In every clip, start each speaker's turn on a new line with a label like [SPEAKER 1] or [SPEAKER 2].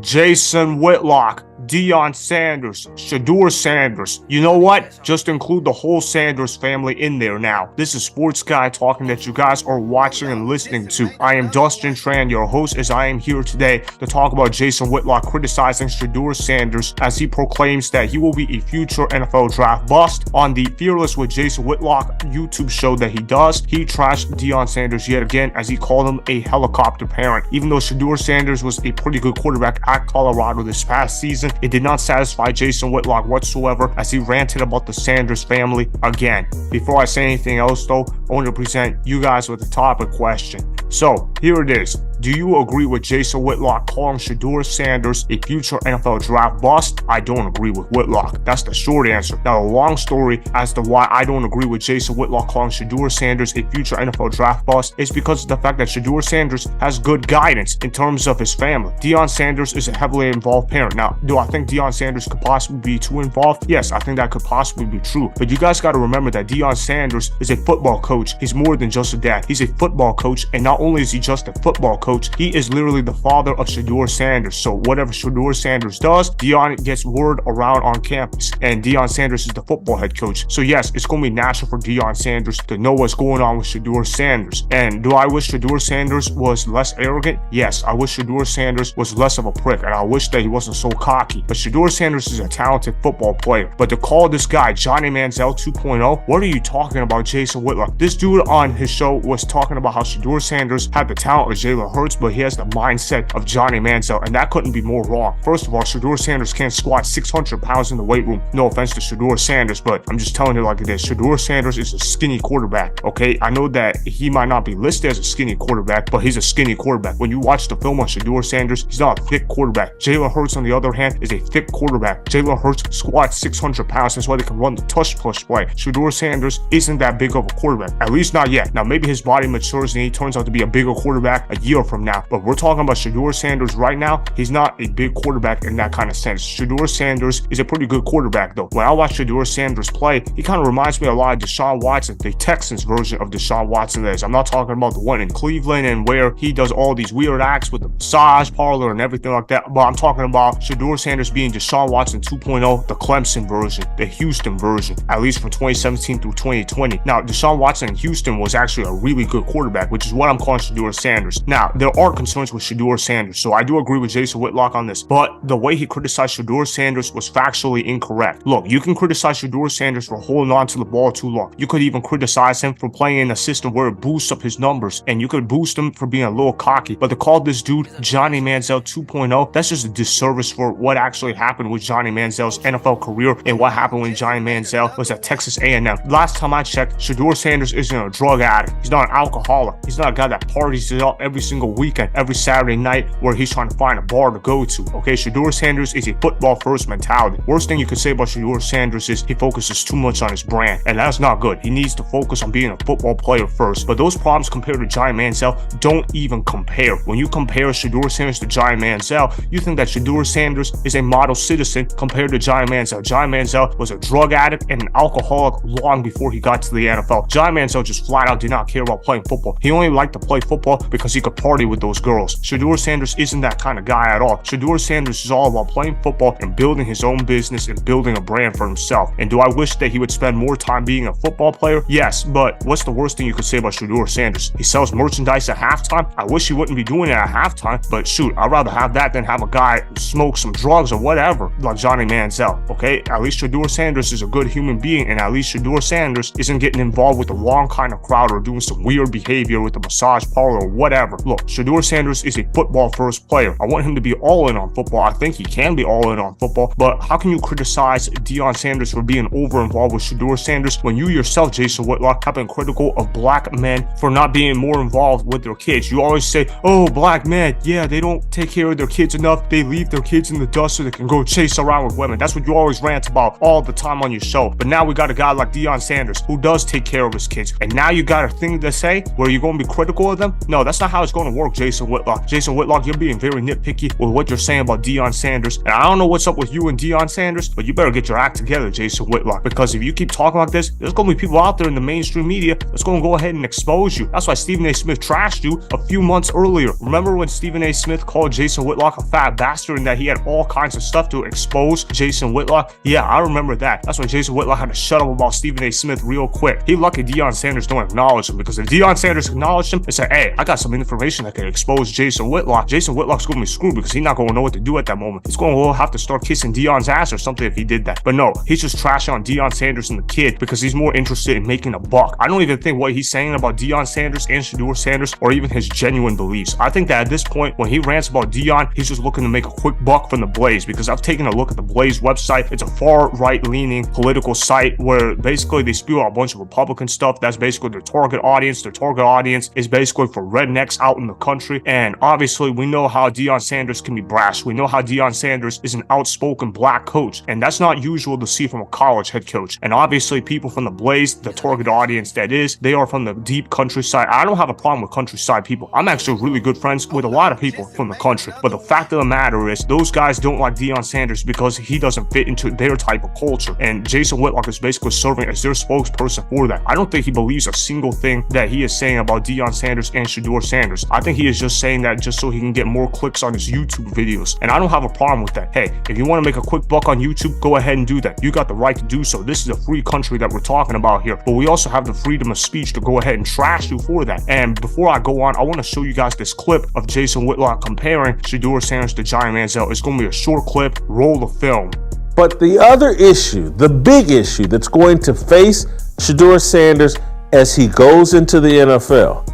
[SPEAKER 1] Jason Whitlock, Deion Sanders, Shedeur Sanders. You know what? Just include the whole Sanders family in there now. This is Sports Guy talking that you guys are watching and listening to. I am Dustin Tran, your host, as I am here today to talk about Jason Whitlock criticizing Shedeur Sanders as he proclaims that he will be a future NFL draft bust. On the Fearless with Jason Whitlock YouTube show that he does, he trashed Deion Sanders yet again as he called him a helicopter parent. Even though Shedeur Sanders was a pretty good quarterback at Colorado this past season, it did not satisfy Jason Whitlock whatsoever as he ranted about the Sanders family again. Before I say anything else though, I want to present you guys with a topic question. So here it is. Do you agree with Jason Whitlock calling Shedeur Sanders a future NFL draft bust? I don't agree with Whitlock. That's the short answer. Now, a long story as to why I don't agree with Jason Whitlock calling Shedeur Sanders a future NFL draft bust is because of the fact that Shedeur Sanders has good guidance in terms of his family. Deion Sanders is a heavily involved parent. Now, do I think Deion Sanders could possibly be too involved? Yes, I think that could possibly be true. But you guys got to remember that Deion Sanders is a football coach. He's more than just a dad. He's a football coach, and not only is he just a football coach, he is literally the father of Shedeur Sanders. So whatever Shedeur Sanders does, Deion gets word around on campus, and Deion Sanders is the football head coach. So yes, it's going to be natural for Deion Sanders to know what's going on with Shedeur Sanders. And do I wish Shedeur Sanders was less arrogant? Yes, I wish Shedeur Sanders was less of a prick, and I wish that he wasn't so cocky. But Shedeur Sanders is a talented football player. But to call this guy Johnny Manziel 2.0, what are you talking about, Jason Whitlock? This dude on his show was talking about how Shedeur Sanders had the talent of Jalen Hurts, but he has the mindset of Johnny Manziel, and that couldn't be more wrong. First of all, Shedeur Sanders can't squat 600 pounds in the weight room. No offense to Shedeur Sanders, but I'm just telling you like it is. Shedeur Sanders is a skinny quarterback, okay? I know that he might not be listed as a skinny quarterback, but he's a skinny quarterback. When you watch the film on Shedeur Sanders, he's not a thick quarterback. Jalen Hurts, on the other hand, is a thick quarterback. Jalen Hurts squats 600 pounds. That's why they can run the tush-push play. Shedeur Sanders isn't that big of a quarterback, at least not yet. Now, maybe his body matures and he turns out to be a bigger quarterback a year from now, but we're talking about Shedeur Sanders right now. He's not a big quarterback in that kind of sense. Shedeur Sanders is a pretty good quarterback though. When I watch Shedeur Sanders play, he kind of reminds me a lot of Deshaun Watson, the Texans version of Deshaun Watson is. I'm not talking about the one in Cleveland and where he does all these weird acts with the massage parlor and everything like that, but I'm talking about Shedeur Sanders being Deshaun Watson 2.0, the Clemson version, the Houston version, at least from 2017 through 2020. Now, Deshaun Watson in Houston was actually a really good quarterback, which is what I'm calling Shedeur Sanders. Now, there are concerns with Shedeur Sanders, so I do agree with Jason Whitlock on this, but the way he criticized Shedeur Sanders was factually incorrect. Look, you can criticize Shedeur Sanders for holding on to the ball too long. You could even criticize him for playing in a system where it boosts up his numbers, and you could boost him for being a little cocky, but to call this dude Johnny Manziel 2.0, that's just a disservice for what actually happened with Johnny Manziel's NFL career and what happened when Johnny Manziel was at Texas A&M. Last time I checked, Shedeur Sanders isn't a drug addict. He's not an alcoholic. He's not a guy that parties it up every single weekend, every Saturday night where he's trying to find a bar to go to. Okay, Shedeur Sanders is a football first mentality. Worst thing you could say about Shedeur Sanders is he focuses too much on his brand, and that's not good. He needs to focus on being a football player first. But those problems compared to Johnny Manziel don't even compare. When you compare Shedeur Sanders to Johnny Manziel, you think that Shedeur Sanders is a model citizen compared to Johnny Manziel. Johnny Manziel was a drug addict and an alcoholic long before he got to the NFL. Johnny Manziel just flat out did not care about playing football. He only liked to play football because he could party with those girls. Shedeur Sanders isn't that kind of guy at all. Shedeur Sanders is all about playing football and building his own business and building a brand for himself. And do I wish that he would spend more time being a football player? Yes, but what's the worst thing you could say about Shedeur Sanders? He sells merchandise at halftime. I wish he wouldn't be doing it at halftime, but shoot, I'd rather have that than have a guy smoke some drugs or whatever like Johnny Manziel, okay? At least Shedeur Sanders is a good human being, and at least Shedeur Sanders isn't getting involved with the wrong kind of crowd or doing some weird behavior with the massage parlor or whatever. Look, Shedeur Sanders is a football first player. I want him to be all in on football. I think he can be all in on football, but how can you criticize Deion Sanders for being over involved with Shedeur Sanders when you yourself, Jason Whitlock, have been critical of black men for not being more involved with their kids? You always say, oh, black men, yeah, they don't take care of their kids enough. They leave their kids in the dust so they can go chase around with women. That's what you always rant about all the time on your show. But now we got a guy like Deion Sanders who does take care of his kids, and now you got a thing to say where you're going to be critical of them? No, that's not how it's going to gonna work, Jason Whitlock. Jason Whitlock, you're being very nitpicky with what you're saying about Deion Sanders. And I don't know what's up with you and Deion Sanders, but you better get your act together, Jason Whitlock. Because if you keep talking like this, there's gonna be people out there in the mainstream media that's gonna go ahead and expose you. That's why Stephen A. Smith trashed you a few months earlier. Remember when Stephen A. Smith called Jason Whitlock a fat bastard and that he had all kinds of stuff to expose Jason Whitlock? Yeah, I remember that. That's why Jason Whitlock had to shut up about Stephen A. Smith real quick. He lucky Deion Sanders don't acknowledge him, because if Deion Sanders acknowledged him and said, hey, I got some information that can expose Jason Whitlock Whitlock's gonna be screwed, because he's not gonna know what to do at that moment. He's gonna have to start kissing Deion's ass or something if he did that. But no, he's just trashing on Deion Sanders and the kid because he's more interested in making a buck. I don't even think what he's saying about Deion Sanders and Shedeur Sanders or even his genuine beliefs. I think that at this point, when he rants about Deion, he's just looking to make a quick buck from the Blaze, because I've taken a look at the Blaze website. It's a far right-leaning political site where basically they spew out a bunch of Republican stuff. That's basically their target audience. Their target audience is basically for rednecks out in the country. And obviously, we know how Deion Sanders can be brash. We know how Deion Sanders is an outspoken black coach, and that's not usual to see from a college head coach. And obviously, people from the Blaze, the target audience that is, they are from the deep countryside. I don't have a problem with countryside people. I'm actually really good friends with a lot of people from the country. But the fact of the matter is, those guys don't like Deion Sanders because he doesn't fit into their type of culture. And Jason Whitlock is basically serving as their spokesperson for that. I don't think he believes a single thing that he is saying about Deion Sanders and Shedeur Sanders. I think he is just saying that just so he can get more clicks on his YouTube videos. And I don't have a problem with that. Hey, if you want to make a quick buck on YouTube, go ahead and do that. You got the right to do so. This is a free country that we're talking about here. But we also have the freedom of speech to go ahead and trash you for that. And before I go on, I want to show you guys this clip of Jason Whitlock comparing Shedeur Sanders to Johnny Manziel. It's going to be a short clip. Roll the film.
[SPEAKER 2] But the other issue, the big issue that's going to face Shedeur Sanders as he goes into the NFL,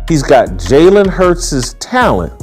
[SPEAKER 2] he's got Jalen Hurts' talent,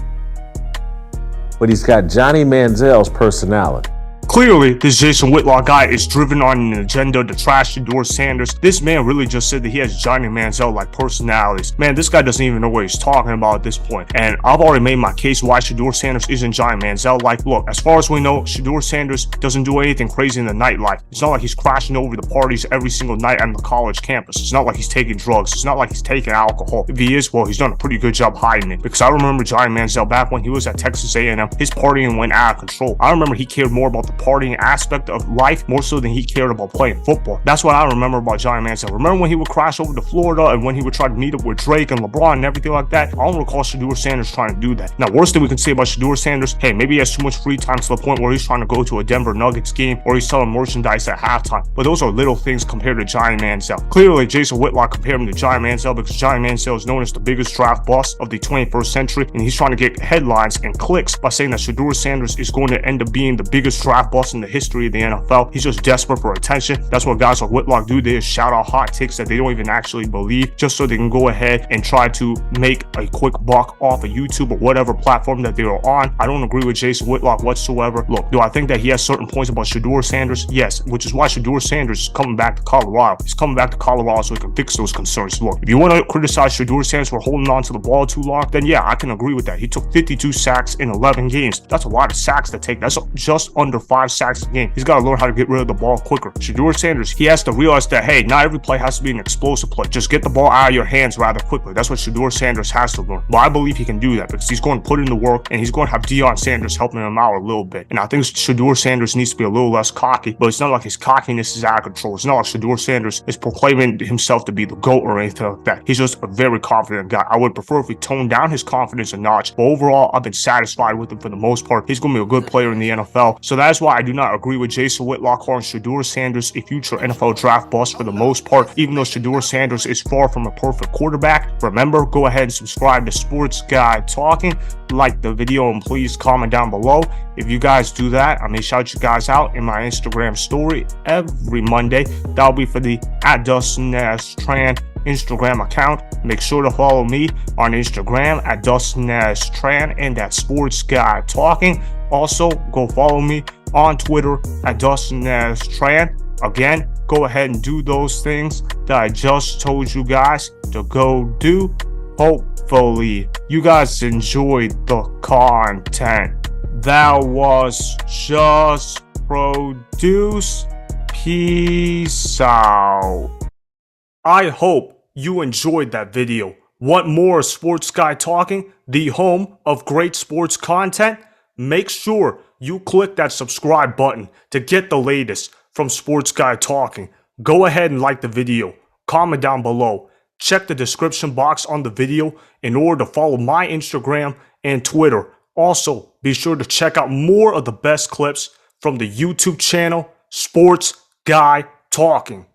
[SPEAKER 2] but he's got Johnny Manziel's personality.
[SPEAKER 1] Clearly, this Jason Whitlock guy is driven on an agenda to trash Shedeur Sanders. This man really just said that he has Johnny Manziel-like personalities. Man, this guy doesn't even know what he's talking about at this point. And I've already made my case why Shedeur Sanders isn't Johnny Manziel-like. Look, as far as we know, Shedeur Sanders doesn't do anything crazy in the nightlife. It's not like he's crashing over the parties every single night on the college campus. It's not like he's taking drugs. It's not like he's taking alcohol. If he is, well, he's done a pretty good job hiding it. Because I remember Johnny Manziel back when he was at Texas A&M, his partying went out of control. I remember he cared more about the partying aspect of life more so than he cared about playing football. That's what I remember about Johnny Manziel. Remember when he would crash over to Florida and when he would try to meet up with Drake and LeBron and everything like that? I don't recall Shedeur Sanders trying to do that. Now, worst thing we can say about Shedeur Sanders, hey, maybe he has too much free time to the point where he's trying to go to a Denver Nuggets game or he's selling merchandise at halftime. But those are little things compared to Johnny Manziel. Clearly, Jason Whitlock compared him to Johnny Manziel because Johnny Manziel is known as the biggest draft bust of the 21st century, and he's trying to get headlines and clicks by saying that Shedeur Sanders is going to end up being the biggest draft bust in the history of the NFL. He's just desperate for attention. That's what guys like Whitlock do. They just shout out hot takes that they don't even actually believe just so they can go ahead and try to make a quick buck off of YouTube or whatever platform that they are on. I don't agree with Jason Whitlock whatsoever. Look, do I think that he has certain points about Shedeur Sanders? Yes, which is why Shedeur Sanders is coming back to Colorado. He's coming back to Colorado so he can fix those concerns. Look, if you want to criticize Shedeur Sanders for holding on to the ball too long, then yeah, I can agree with that. He took 52 sacks in 11 games. That's a lot of sacks to take. That's just under 5 sacks a game. He's got to learn how to get rid of the ball quicker. Shedeur Sanders, he has to realize that, hey, not every play has to be an explosive play. Just get the ball out of your hands rather quickly. That's what Shedeur Sanders has to learn. But I believe he can do that because he's going to put in the work and he's going to have Deion Sanders helping him out a little bit. And I think Shedeur Sanders needs to be a little less cocky, but it's not like his cockiness is out of control. It's not like Shedeur Sanders is proclaiming himself to be the GOAT or anything like that. He's just a very confident guy. I would prefer if he toned down his confidence a notch, but overall, I've been satisfied with him for the most part. He's going to be a good player in the NFL. So that's why I do not agree with Jason Whitlock calling Shedeur Sanders a future NFL draft bust for the most part, even though Shedeur Sanders is far from a perfect quarterback. Remember, go ahead and subscribe to Sports Guy Talking, like the video, and please comment down below. If you guys do that, I may shout you guys out in my Instagram story every Monday. That'll be for the @Dustin Tran Instagram account. Make sure to follow me on Instagram @Dustin Tran and at Sports Guy Talking. Also, go follow me on Twitter @Dustin Tran. Again, go ahead and do those things that I just told you guys to go do. Hopefully, you guys enjoyed the content that was just produced. Peace out. I hope you enjoyed that video. Want more Sports Guy Talking, the home of great sports content? Make sure you click that subscribe button to get the latest from Sports Guy Talking. Go ahead and like the video, comment down below, check the description box on the video in order to follow my Instagram and Twitter. Also, be sure to check out more of the best clips from the YouTube channel, Sports Guy Talking.